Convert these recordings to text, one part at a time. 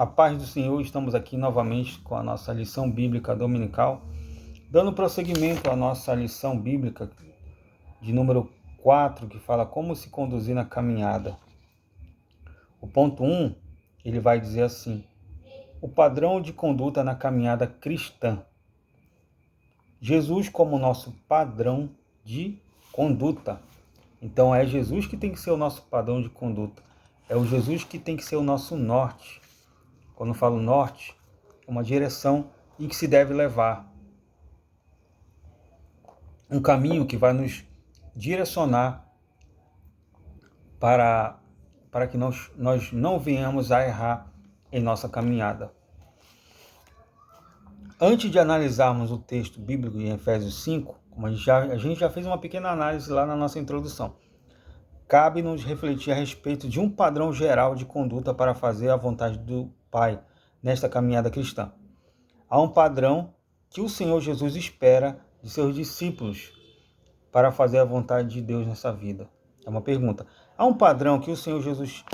A paz do Senhor, estamos aqui novamente com a nossa lição bíblica dominical, dando prosseguimento à nossa lição bíblica de número 4, que fala como se conduzir na caminhada. O ponto 1, ele vai dizer assim: o padrão de conduta na caminhada cristã. Jesus como nosso padrão de conduta. Então é Jesus que tem que ser o nosso padrão de conduta. É o Jesus que tem que ser o nosso norte. Quando eu falo norte, é uma direção em que se deve levar. Um caminho que vai nos direcionar para que nós não venhamos a errar em nossa caminhada. Antes de analisarmos o texto bíblico em Efésios 5, como a gente já fez uma pequena análise lá na nossa introdução, cabe-nos refletir a respeito de um padrão geral de conduta para fazer a vontade do Pai nesta caminhada cristã. Há um padrão que o Senhor Jesus espera de seus discípulos para fazer a vontade de Deus nessa vida. É uma pergunta. Há um padrão que o Senhor Jesus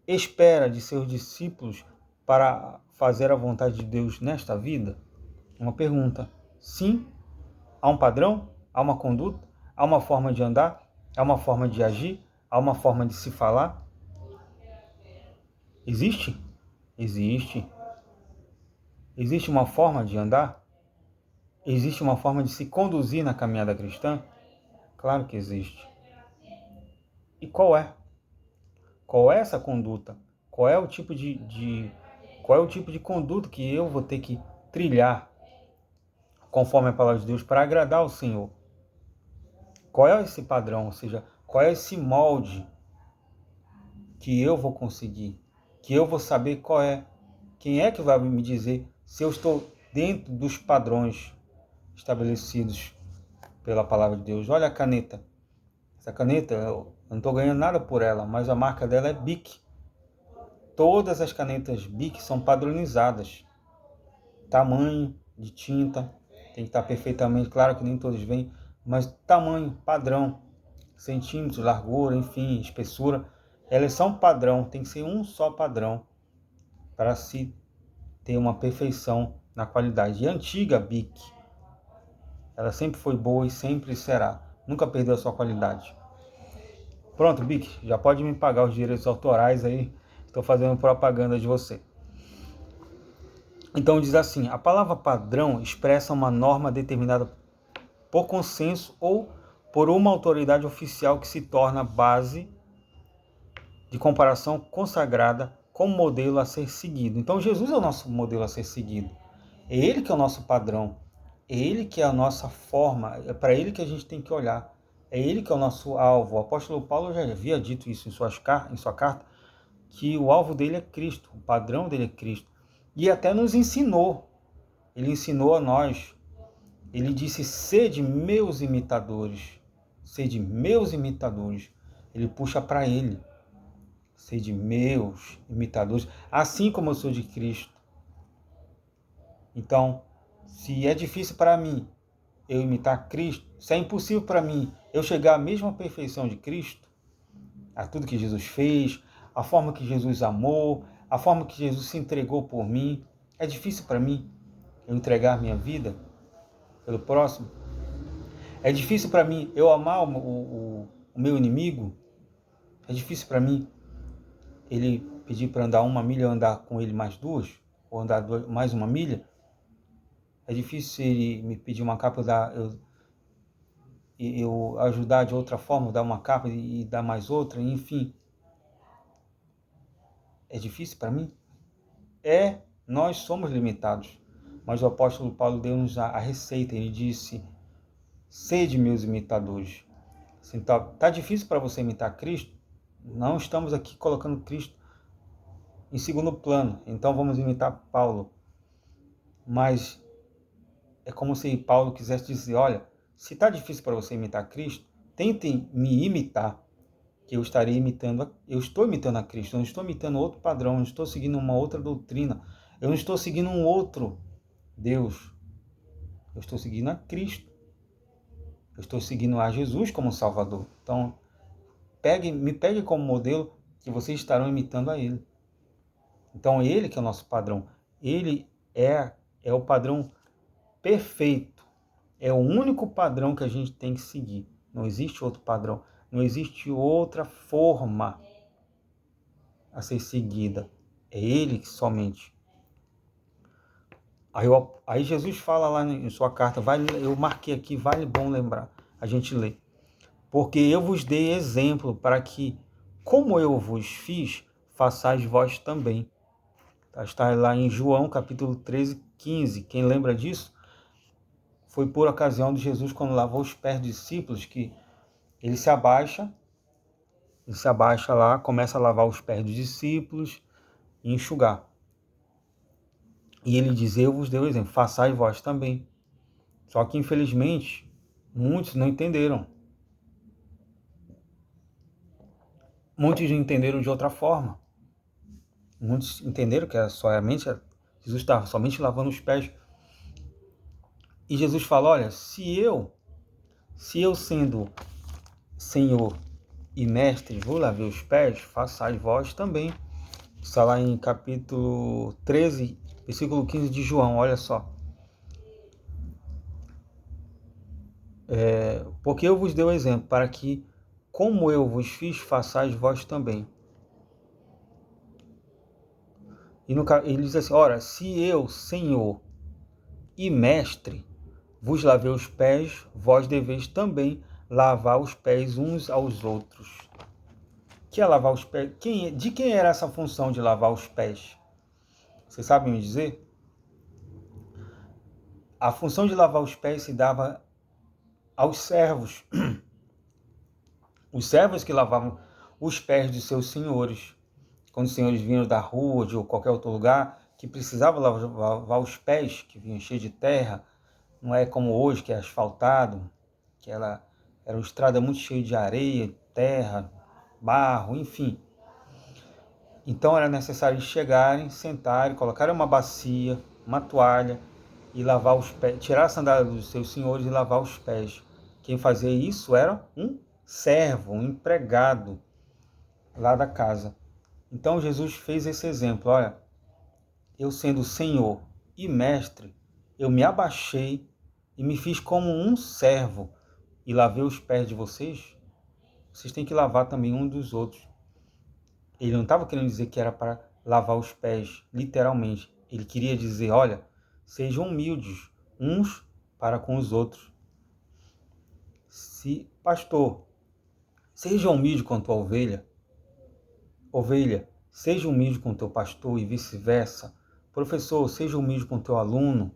espera de seus discípulos para fazer a vontade de Deus nesta vida? É uma pergunta. Sim, há um padrão, há uma conduta, há uma forma de andar, há uma forma de agir, há uma forma de se falar. Existe? Existe. Existe uma forma de andar? Existe uma forma de se conduzir na caminhada cristã? Claro que existe. E qual é? Qual é essa conduta? Qual é o tipo de conduta que eu vou ter que trilhar conforme a palavra de Deus para agradar ao Senhor? Qual é esse padrão? Ou seja, qual é esse molde que eu vou conseguir? Que eu vou saber qual é? Quem é que vai me dizer se eu estou dentro dos padrões estabelecidos pela palavra de Deus? Olha a caneta. Essa caneta, eu não estou ganhando nada por ela, mas a marca dela é Bic. Todas as canetas Bic são padronizadas. Tamanho de tinta tem que estar perfeitamente, claro que nem todos vêm, mas tamanho, padrão, centímetros, largura, enfim, espessura, elas são padrão, tem que ser um só padrão para se ter uma perfeição na qualidade. E a antiga Bic, ela sempre foi boa e sempre será, nunca perdeu a sua qualidade. Pronto, Bic, já pode me pagar os direitos autorais aí, estou fazendo propaganda de você. Então diz assim: a palavra padrão expressa uma norma determinada por consenso ou por uma autoridade oficial que se torna base de comparação consagrada como modelo a ser seguido. Então Jesus é o nosso modelo a ser seguido. É Ele que é o nosso padrão. É Ele que é a nossa forma. É para Ele que a gente tem que olhar. É Ele que é o nosso alvo. O apóstolo Paulo já havia dito isso em sua carta, que o alvo dele é Cristo, o padrão dele é Cristo. E até nos ensinou. Ele ensinou a nós. Ele disse: sede meus imitadores. Sede meus imitadores. Ele puxa para ele. Sede meus imitadores, assim como eu sou de Cristo. Então, se é difícil para mim eu imitar Cristo, se é impossível para mim eu chegar à mesma perfeição de Cristo, a tudo que Jesus fez, a forma que Jesus amou, a forma que Jesus se entregou por mim, é difícil para mim eu entregar minha vida pelo próximo? É difícil para mim eu amar o meu inimigo? É difícil para mim ele pedir para andar 1 milha, eu andar com ele mais 2? Ou andar mais 1 milha? É difícil ele me pedir uma capa, eu ajudar de outra forma, dar uma capa e dar mais outra, enfim. É difícil para mim? Nós somos limitados. Mas o apóstolo Paulo deu-nos a receita. Ele disse: sede meus imitadores. Assim, tá difícil para você imitar Cristo? Não estamos aqui colocando Cristo em segundo plano. Então vamos imitar Paulo. Mas é como se Paulo quisesse dizer: olha, se está difícil para você imitar Cristo, tentem me imitar, que eu estarei imitando, eu estou imitando a Cristo, eu não estou imitando outro padrão, eu não estou seguindo uma outra doutrina, eu não estou seguindo um outro Deus, eu estou seguindo a Cristo, eu estou seguindo a Jesus como Salvador. Então, me pegue como modelo, que vocês estarão imitando a Ele. Então ele que é o nosso padrão, ele é o padrão perfeito, é o único padrão que a gente tem que seguir. Não existe outro padrão, não existe outra forma a ser seguida. É ele que somente. Aí Jesus fala lá em sua carta, eu marquei aqui, vale bom lembrar, a gente lê. Porque eu vos dei exemplo para que, como eu vos fiz, façais vós também. Está lá em João capítulo 13, 15. Quem lembra disso? Foi por ocasião de Jesus, quando lavou os pés dos discípulos, que ele se abaixa lá, começa a lavar os pés dos discípulos e enxugar. E ele diz, eu vos dei o exemplo, façais vós também. Só que, infelizmente, muitos não entenderam. Muitos entenderam de outra forma. Muitos entenderam que era somente Jesus estava somente lavando os pés. E Jesus fala, olha, se eu sendo Senhor e Mestre vou lavar os pés, façais vós também. Está lá em capítulo 13, versículo 15 de João, olha só. Porque eu vos dei o exemplo, para que, como eu vos fiz, façais vós também. E ele diz assim, ora, se eu, Senhor e Mestre, vos lavei os pés, vós deveis também lavar os pés uns aos outros. Que é lavar os pés? De quem era essa função de lavar os pés? Vocês sabem me dizer? A função de lavar os pés se dava aos servos. Os servos que lavavam os pés de seus senhores. Quando os senhores vinham da rua, de qualquer outro lugar, que precisava lavar os pés, que vinham cheios de terra, não é como hoje, que é asfaltado, que era uma estrada muito cheia de areia, terra, barro, enfim. Então era necessário chegarem, sentarem, colocarem uma bacia, uma toalha e lavar os pés, tirar a sandália dos seus senhores e lavar os pés. Quem fazia isso era um servo, um empregado lá da casa. Então Jesus fez esse exemplo, olha, eu sendo Senhor e Mestre, eu me abaixei e me fiz como um servo e lavei os pés de vocês, vocês têm que lavar também um dos outros. Ele não estava querendo dizer que era para lavar os pés, literalmente. Ele queria dizer, olha, sejam humildes uns para com os outros. Pastor, seja humilde com a tua ovelha. Ovelha, seja humilde com o teu pastor e vice-versa. Professor, seja humilde com o teu aluno.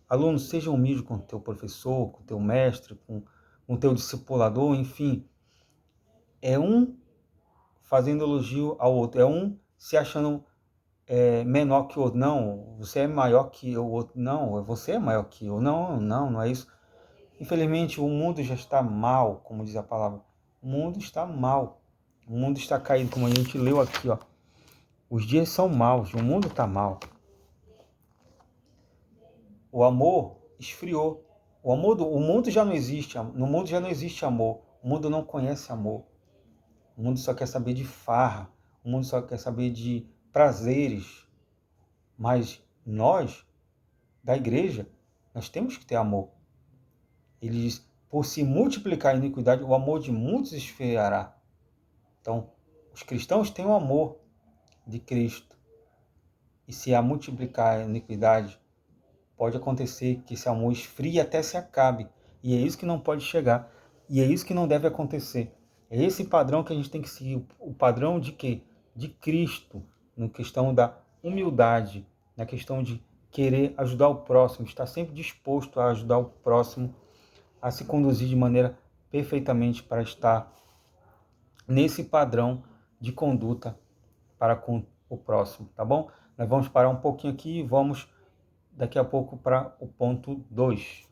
Aluno, seja humilde com o teu professor, com o teu mestre, com o teu discipulador, enfim. É um fazendo elogio ao outro, é um se achando menor que o outro. Não, você é maior que o outro. Não, você é maior que eu. Não é isso. Infelizmente, o mundo já está mal, como diz a palavra. O mundo está mal. O mundo está caído, como a gente leu aqui, ó. Os dias são maus, o mundo está mal. O amor esfriou. O mundo já não existe. No mundo já não existe amor. O mundo não conhece amor. O mundo só quer saber de farra. O mundo só quer saber de prazeres. Mas nós, da igreja, nós temos que ter amor. Ele diz, por se multiplicar a iniquidade, o amor de muitos esfriará. Então, os cristãos têm o amor de Cristo. E se a multiplicar a iniquidade, pode acontecer que esse amor esfrie até se acabe. E é isso que não pode chegar. E é isso que não deve acontecer. É esse padrão que a gente tem que seguir. O padrão de quê? De Cristo. Na questão da humildade. Na questão de querer ajudar o próximo. Estar sempre disposto a ajudar o próximo. A se conduzir de maneira perfeitamente para estar nesse padrão de conduta para com o próximo. Tá bom? Nós vamos parar um pouquinho aqui e vamos daqui a pouco para o ponto 2.